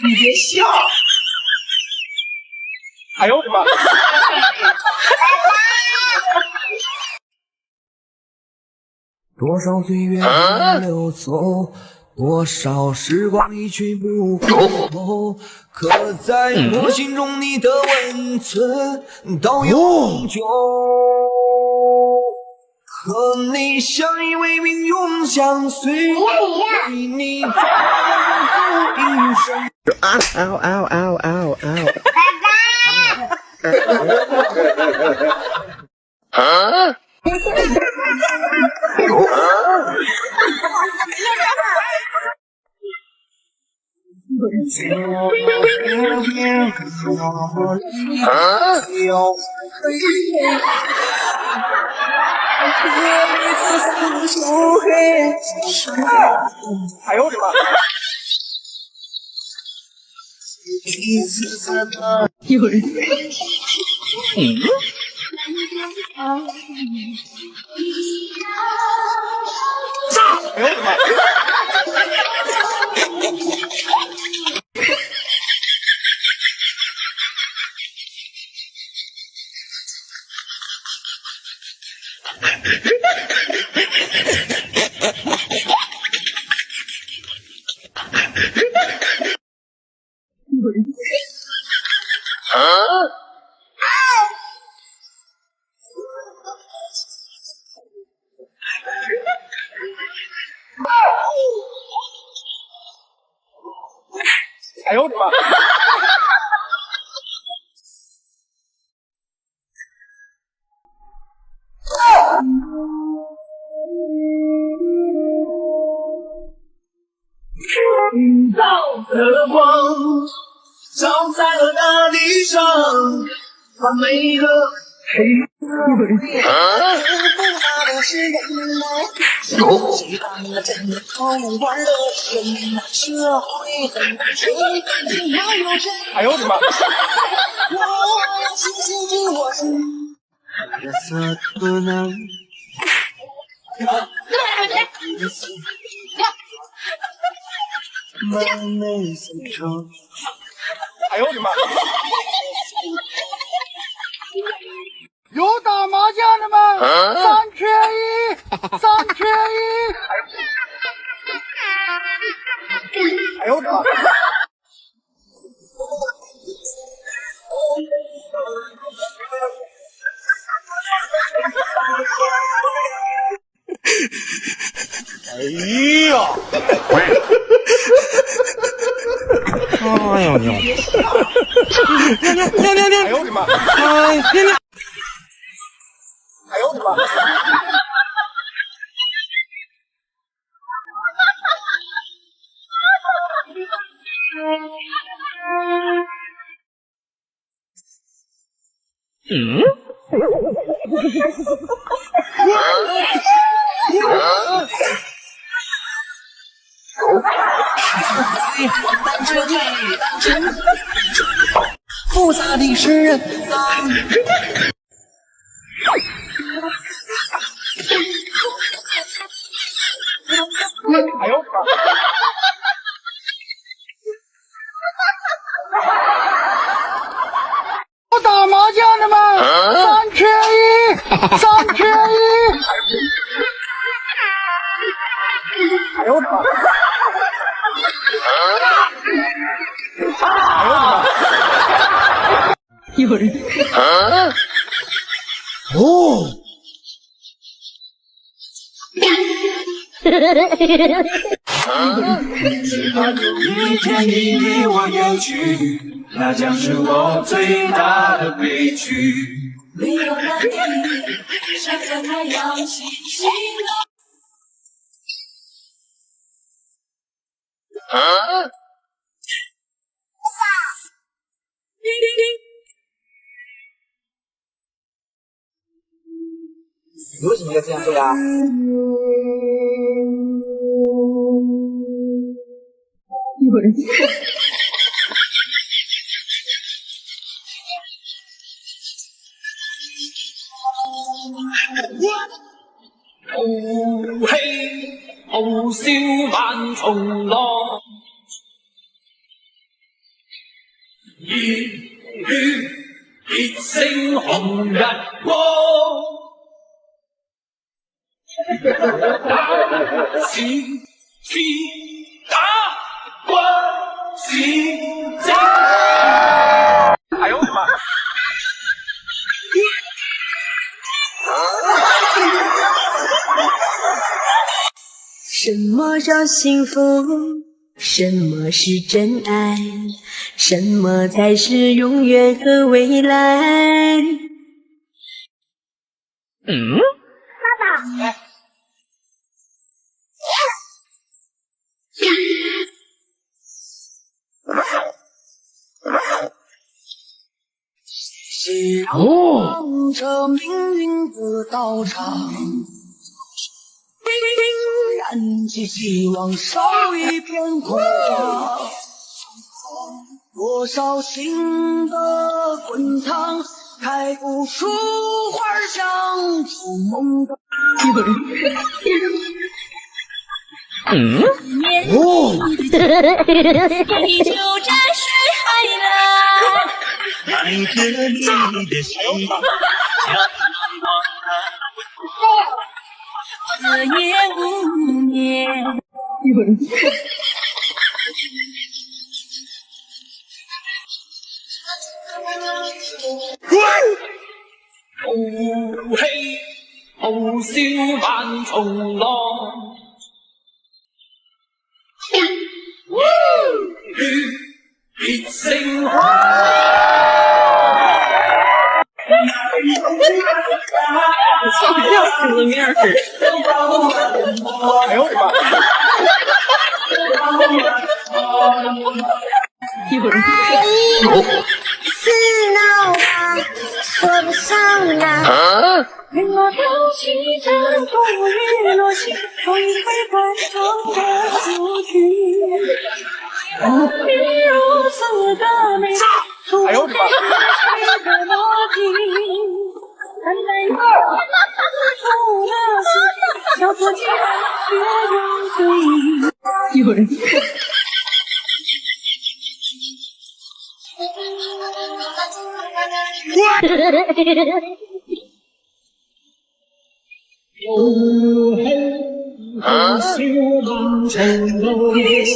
你别笑！哎呦我的妈！多少岁月流走，多少时光一去不复返，刻在我心中你的温存到永久。和你相依为命，永相随，为你终一生。嗷嗷嗷嗷嗷！啊！哎呦我的妈！有人。哎呦我的妈！哎呦我的妈！照的光照在了大地上，把每个黑色激荡了真的好玩的人，社会很单纯，你要有真。哎呦我的妈！我要星星进我心，夜色可能。慢慢形成。哎呦我的妈！有打麻将的吗？3缺1，3缺1。哎呦我的妈！哎呀！哎呦尿！尿！哎呦我的妈！哎尿！哎呦我的妈！复杂的是人哎呦我的妈！有打麻将的吗？3缺1，3缺1。哎呦我的妈！有人。哦。只怕有一天你离我远去，那将是我最大的悲剧。没有了你，像个太阳星星你为什么要这样做呀？有人。哦嘿，哦笑万重浪，一声红日光。是天打滚是正。哎呦我的妈！什么叫幸福？什么是真爱？什么才是永远和未来？哦，这命运的道场，燃起希望，烧一片空旷。多少新的滚烫，开不出花香，筑梦的。哦，你就在水海蓝。爱着你的心，这夜无眠。呼氣號笑萬重浪，烈聲笑死了面儿。哎呦我的妈！是闹啊，说不上来。云落飘起阵风雨落尽，风一回关中的结局。你如此的美，哎呦我的妈！的逻辑，淡淡一出的心，叫做情却用醉。有人。別笑。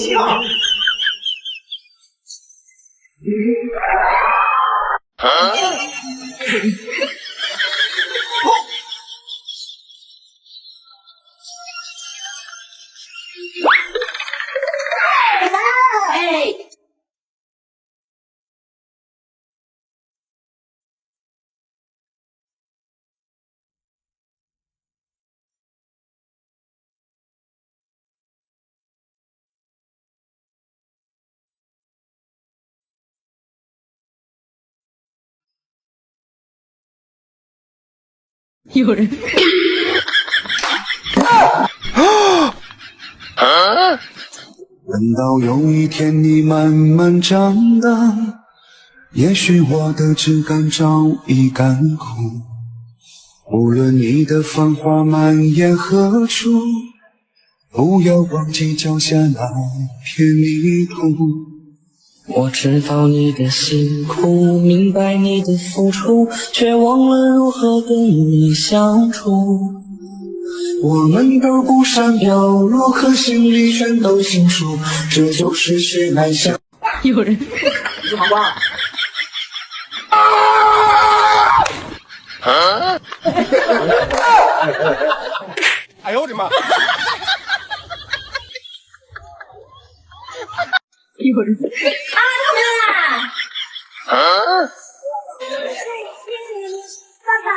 有人。等到有一天你慢慢长大，也许我的枝干早已干枯。无论你的繁华蔓延何处，不要忘记脚下那片泥土。我知道你的辛苦，明白你的付出，却忘了如何跟你相处。我们都不善表露，可心里全都清楚，这就是血脉相。有人。吃黄瓜。哎呦我的妈！有人。爸爸。